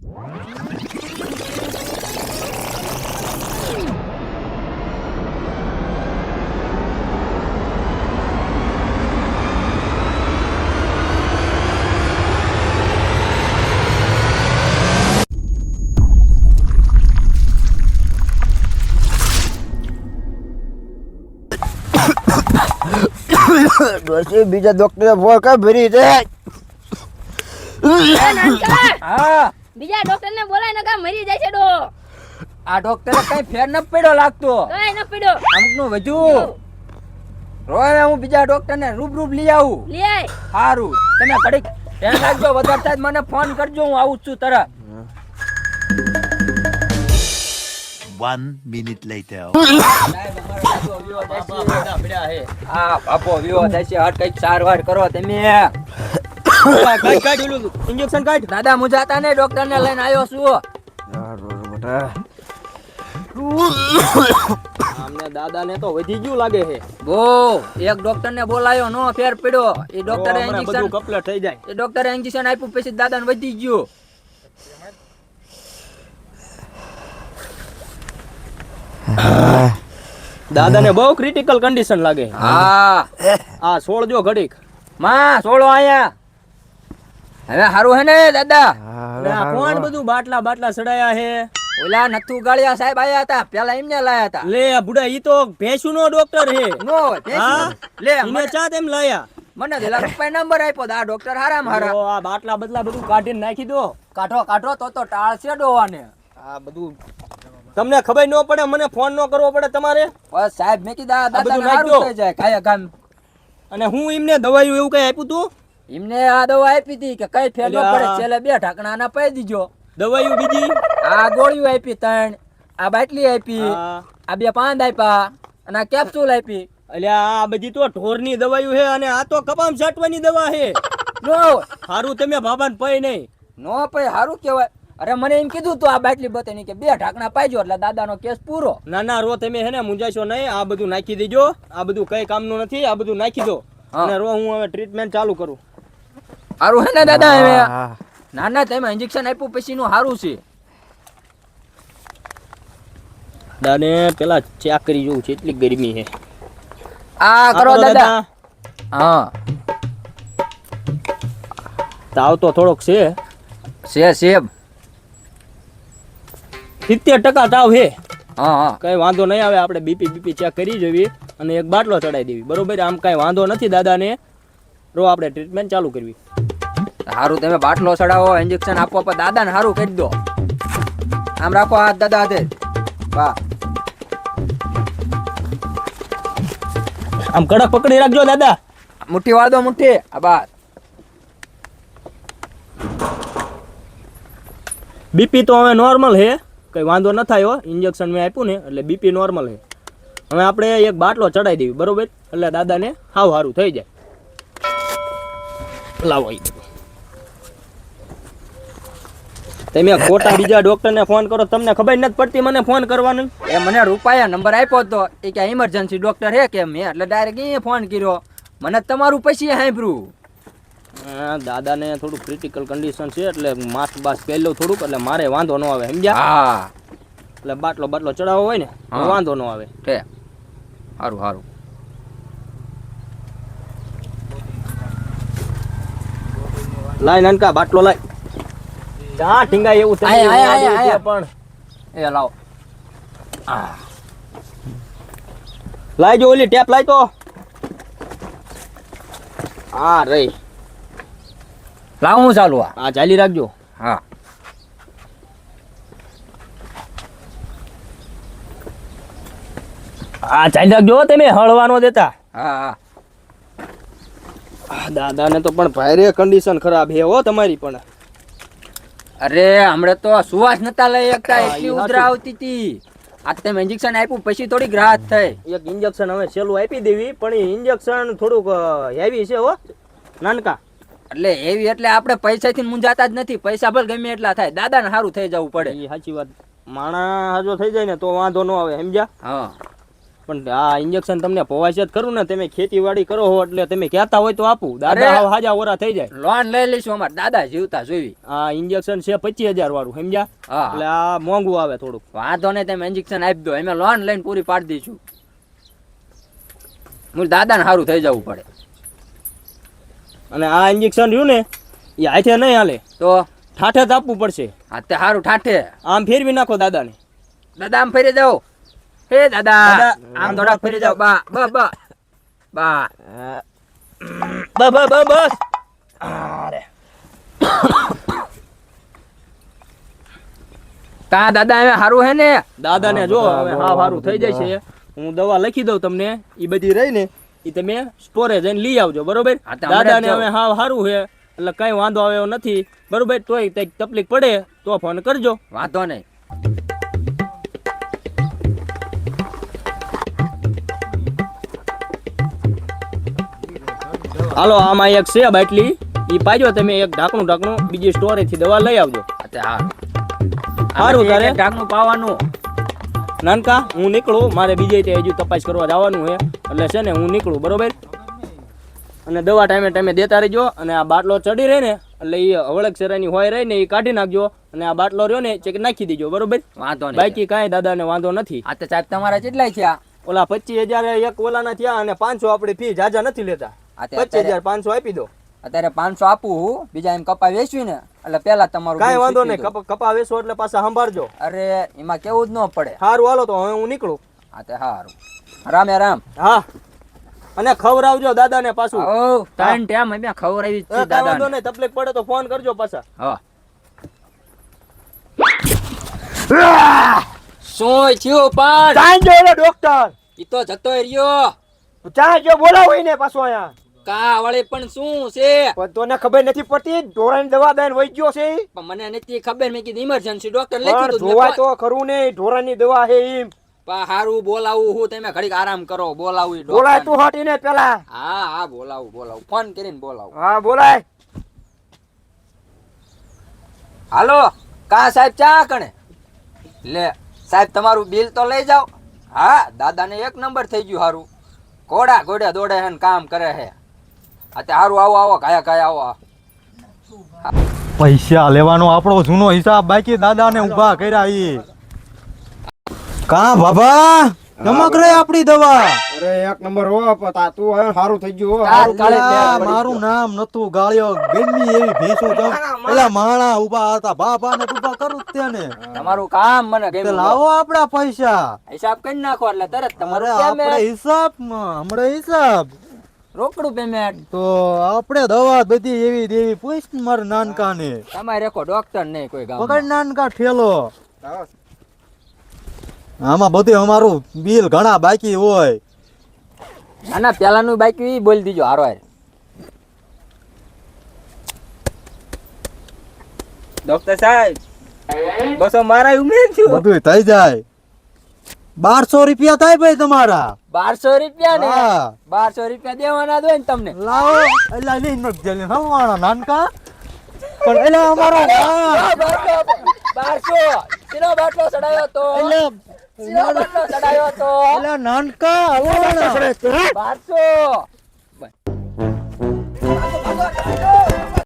બીજા doctor phone કઈ ભરી દે. બીજા ડોક્ટર ને બોલાય ને કા મરી જાય છે ડો. આ ડોક્ટર કઈ ફેર ન પડ્યો લાગતો. કઈ ન પડ્યો. અમુક નું વધુ રોય હું બીજા ડોક્ટર ને રૂબરૂબ લઈ આવું. લઈ આય. સારું તમે ઘડીક ધ્યાન રાખજો. વધારે થાય મને ફોન કરજો. હું આવું છું તરત. 1 minute later. હા બાપો વિવો થશે. હટ કઈક સારવાર કરો તમે. ઇન્જેક્શન કાઢ. દાદા મુજાતા ને ડોક્ટર ને લઈને આવ્યો છું. અમને દાદા ને તો વધી ગયું લાગે છે. બો એક ડોક્ટર ને બોલાયો નો ફેર પડ્યો. એ ડોક્ટરે બધું ઇન્જેક્શન કમ્પ્લીટ થઈ જાય. એ ડોક્ટરે ઇન્જેક્શન આપ્યું પછી દાદા ને વધી ગયું. દાદા ને બહુ ક્રિટિકલ કન્ડિશન લાગે. હા આ છોડજો ઘડીક. માં સોળો આયા. હવે હારું હે ને દાદા? કોણ બધું બાટલા સડાયા હે? ઓલા નથુ ગાળિયા સાહેબ આયા હતા. પેલા એમને લાયા હતા. લે બુડા ઈ તો ભેંસુ નો ડોક્ટર હે. નો હા? લે ઈને ચા તેમ લાયા. મને દેલા રૂપિયા નંબર આપ્યો. આ ડોક્ટર હારામ હારા. ઓ આ બાટલા બદલા બધું કાઢીને નાખી દો. કાઢો તો ટાળ છે ડોવાને. આ બધું તમને ખબર ન પડે. મને ફોન ન કરવો પડે તમારે. બસ સાહેબ મેં કીધા દાદા બધું હારું નાખજો. થઈ જાય કાયા કામ. અને હું એમને દવાઈ એવું કઈ આપ્યું તું? એમને આ દવા આપી હતી કે કઈ ફેર ન અલ્યા. પડે. છેલ્લે 2 ઢાંકણા ના પાઈ દીજો. દવાઈઓ બીજી? આ ગોળીઓ આપી 3. આ બાટલી આપી. હા. આ 2 પાંદ આપ્યા. અને આ કેપ્સ્યુલ આપી. અલ્યા આ બધી તો ઢોરની દવાઈઓ હે અને આ તો કપામ છાંટવાની દવા હે. નો હારું તમે બાબાને પઈ નહીં. નો પઈ હારું કહેવાય. અરે મને એમ કીધું તું આ બાટલી બતાવી કે 2 ઢાંકણા પાઈજો એટલે દાદાનો કેસ પૂરો. ના રો તમે હે ને મુંજાશો નહીં. આ બધું નાખી દેજો. આ બધું કઈ કામનું નથી. આ બધું નાખી દો. હા. અને રો હું હવે ટ્રીટમેન્ટ ચાલુ કરું. હારું હે ને દાદા? હવે ના તમે ઇન્જેક્શન આપ્યું પછી નું હારું છે. દાને પેલા ચેક કરી જોઉં છે. એટલી ગરમી છે. આ કરો દાદા. હા તાવ તો થોડોક છે. સેબ 70% તાવ છે. હા કઈ વાંધો નહીં આવે. આપણે બીપી ચેક કરી જોવી અને એક બાટલો ચડાવી દેવી. બરોબર? આમ કઈ વાંધો નથી દાદાને. રો આપણે ટ્રીટમેન્ટ ચાલુ કરવી. હારું તમે બાટલો ચડાવો ઇન્જેક્શન આપો પણ દાદાને હારું કરી દો. આમ રાખો હાથ દાદા હાથે. વાહ આમ કડક પકડી રાખજો દાદા. મુઠ્ઠી વાળ દો મુઠ્ઠી. આ બાદ બીપી તો હવે નોર્મલ છે. કઈ વાંધો ન થાય. ઇન્જેક્શન મેં આપ્યું ને એટલે બીપી નોર્મલ છે. હવે આપણે એક બાટલો ચડાવી દેવી. બરોબર? એટલે દાદાને હાવ સારું થઈ જાય. લાવો ઈ. તમે ખોટા બીજા ડોક્ટરને ફોન કરો. તમને ખબર નથી પડતી મને ફોન કરવાનું. એ મને રૂપાયા નંબર આપ્યો તો એ કે ઇમરજન્સી ડોક્ટર હે કે મેં એટલે ડાયરેક્ટ એ ફોન કર્યો. મને તમારું પછી સાંભળ્યું. દાદાને થોડું ક્રિટિકલ કન્ડિશન છે એટલે માસ્ક બાસ પહેરી લઉં થોડુંક એટલે મારે વાંધો ન આવે. સમજ્યા? હા એટલે બાટલો ચડાવવો હોય ને તો હા. વાંધો ન આવે. છે હારું લાય નાનકા બાટલો લાય. ચા ઠીંગાય એવું થઈ ગયું. આયા. પણ એ લાવો. લાય જો ઓલી ટેપ લાય તો. હા રહી. લાવો હું ચાલુ આ. હા ચાલી રાખજો. હા હા ચાલી રાખજો તમે. હળવાનો દેતા. હા દાદાને તો પણ ભારે કન્ડિશન ખરાબ છે હો તમારી પણ. અરે હમણે તો સુવાસ નતા લઈ શકતા. હા, એટલી ઈ ઉધરા હાચું. આવતી હતી. આ તમે ઇન્જેક્શન આપ્યું પછી થોડીક રાહત થઈ. એક ઇન્જેક્શન હવે છેલ્લું આપી દેવી પણ એ ઇન્જેક્શન થોડુંક હેવી છે હો નાનકા. એટલે એવી એટલે આપણે પૈસાથી મૂંઝાતા જ નથી. પૈસા ભલે ગમે એટલા થાય. દાદાને સારું થઈ જવું પડે. એ સાચી વાત. માણા હાજો થઈ જાય ને તો વાંધો ન આવે. સમજ્યા? હા પણ આ ઇન્જેક્શન તમને પોવાશે જ ખરું ને, તમે ખેતીવાડી કરો હો એટલે તમે કહેતા હોય તો આપું. દાદા અરે! હાવ હાજા ઓરા થઈ જાય. લોન લઈ લઈશું અમારે દાદા જીવતા જોઈ. આ ઇન્જેક્શન છે 25,000 વાળું, સમજ્યા? હા એટલે આ મોંઘું આવે થોડુંક. વાંધો નહીં, તમે ઇન્જેક્શન આપી દો, અમે લોન લઈને પૂરી પાડી દઈશું. હું દાદાને સારું થઈ જવું પડે. અને આ ઇન્જેક્શન રહ્યું ને એ હાથે નહીં હાલે, તો ઠાઠે જ આપવું પડશે. આ તે સારું ઠાઠે. આમ ફેરવી નાખો દાદાને. દાદા આમ ફરી જાઓ. હે દાદા દાદા, આમ થોડાક ફરી જાઓ. બા બા બા બા બસ તા દાદા હવે સારું હે ને? દાદાને જો હવે હાવ સારું થઈ જાય છે. હું દવા લખી દઉં તમને, એ બધી રહી ને એ તમે સ્ટોરેજ જઈને લઈ આવજો, બરોબર? હા, તો હમણાં દાદાને જ જાઓ. હવે હાવ સારું છે એટલે કઈ વાંધો આવે એવો નથી, બરોબર? તોય કંઈક તકલીફ પડે તો ફોન કરજો. વાંધો નહીં. હાલો, આમાં એક છે બાટલી, એ પાજો તમે, એક ઢાંકણું બીજી સ્ટોરેજ થી દવા લઈ આવજો. આ તે સારું. સારું તારે. એક ઢાંકણું પાવાનું. નાનકા હું નીકળું, મારે બીજે તે હજુ તપાસ કરવા જવાનું છે એટલે છે ને હું નીકળું, બરોબર? અને દવા ટાઈમે દેતા રહેજો. અને આ બાટલો ચડી રહે ને એટલે એ હવળક શેરાની હોય રહી ને એ કાઢી નાખજો. અને આ બાટલો રહ્યો ને ચેક નાખી દેજો, બરોબર? વાંધો નહીં. બાકી કાંઈ દાદાને વાંધો નથી. આ તો સાહેબ તમારા કેટલાય છે? ઓલા 25,000 એક ઓલાના થયા અને 500 આપણી ફી જાજા નથી લેતા. આ તે 25,500 આપી દો. અત્યારે 500 આપું હું, બીજા એમ કપા વેચવી ને એટલે પેલા તમારું કાંઈ bill વાંધો ચૂકવી નહીં, દો. કપા વેચો એટલે પાછા સંભાળજો. અરે એમાં કેવું જ ન પડે. સારું હાલો તો હવે હું નીકળું. આ તે સારું. રામે રામ. હા, અને ખવડાવજો દાદાને પાછું. ઓ ટાઈમ ટાઈમ અમે ખવડાવી જ છે કાંઈ વાંધો દાદાને. નહીં, તકલીફ પડે તો ફોન કરજો પાછા. હા. શું થયું પણ? ચાંજો ઓલો ડોક્ટર, ઈ તો જતો રહ્યો. ચાંજો બોલાવો એને પાછો અહીંયા. કા વળી પણ શું છે? પણ તોને ખબર નથી પડતી, ઢોરાની દવા દઈને વઈ ગયો છે. પણ મને નથી ખબર, મેં કીધું ઇમરજન્સી ડોક્ટર લખી પણ દીધું. જોવાય તો ખરું નહીં, ઢોરાની દવા છે એમ. પણ હારું બોલાવું હું, તમે ઘડીક આરામ કરો. બોલાવું ઈ બોલાય ડોક્ટર. તું હટીને પેલા. હા હા બોલાવું ફોન કરીને બોલાવું. હા બોલાય. હાલો કા સાહેબ ચા કણે લે સાહેબ તમારું બિલ તો લઈ જાઓ. હા દાદાને એક નંબર થઈ ગયું. હારું ઘોડા ઘોડે દોડે હે ને કામ કરે હે. આ હારું આવો કાયા આવો. પૈસા લેવાનો આપણો જૂનો હિસાબ બાકી દાદાને ઊભા કર્યા ઈ. કા બાબા નમક રે આપણી દવા. અરે એક નંબર હો પતા તું હવે સારું થઈ ગયું હો. ચાલ, ચાલ. અલા, મારું નામ નતું ગાળ્યો, ગમી એવી ભેંસું તો પેલા માણા ઊભા હતા, બાબાને ઊભા કરું જ તેને. તમારું કામ મને તે ગમ્યું. લાવો આપડા પૈસા. હિસાબ કરી નાખો એટલે તરત અરે તમારું આપણે payment. હિસાબ હમણાં હિસાબ રોકડું પેમેન્ટ. તો આપણે દવા બધી એવી દેવી પૂછ મારા નાનકાને. તમારે રેખો ડોક્ટર નહીં કોઈ ગામ. પકડ નાનકા ઠેલો. આમાં બધું અમારું બિલ ઘણા બાકી હોય. આના પેલાનું બાકી બોલી દીજો હારો હાર. ડોક્ટર સાહેબ, બસો મારા ઉમેર થયું. બધું થઈ જાય. 1200 રૂપિયા થાય ભાઈ તમારા. 1200 રૂપિયા ને? હા. 1200 રૂપિયા દેવાના દો ને તમને. લાવો એલા લઈ ન જલે હવાણા નાનકા પણ એલા અમારો હા. 1200 કિલો બાટલો ચડાયો તો. એલા કિલો બાટલો ચડાયો તો. એલા નાનકા હવાણા 1200.